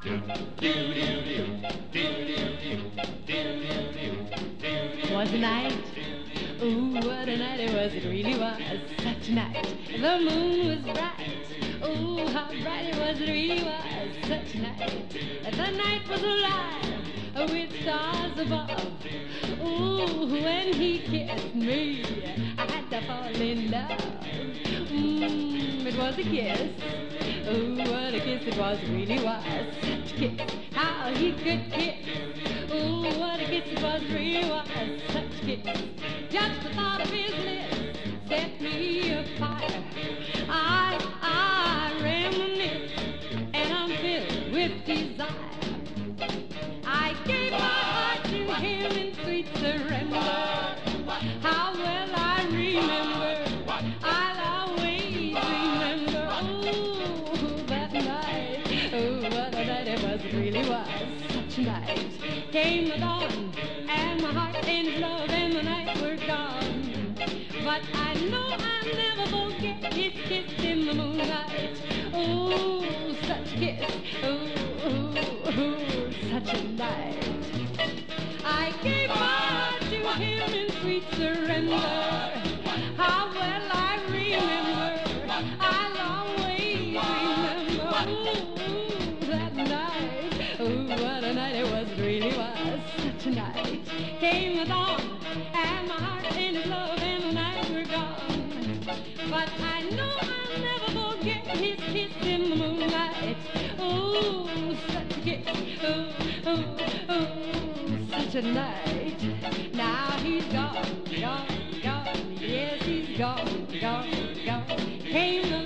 Was a night, ooh, what a night it was, it really was such a night. The moon was bright, ooh, how bright it was, it really was such a night. The night was alive with stars above, ooh, when he kissed me, I had to fall in love. It was a kiss, ooh, what a kiss it was, it really was such a kiss. How he could kiss, ooh, what a kiss it was, it really was such a kiss. Just the thought of his lips set me afire. I reminisce, and I'm filled with desire. I gave my heart to him in sweet surrender. How well I remember, I'll always remember. Ooh, that night, ooh, what a night it was, it really was such a night. Came the dawn, and my heart in love, and the night were gone. But I know I'll never forget his kiss in the moonlight. Oh, such a kiss, oh, such a night. I gave my heart to him in sweet surrender. How well I remember, I'll always remember. Ooh, that night, ooh, what a night it was, it really was such a night. Came the dawn, and my heart in his love, and the night were gone. But I know I'll never forget his kiss in the moonlight. Oh, such a kiss, oh, such a night. Now he's gone, gone, gone, yes, he's gone, gone, gone. Came the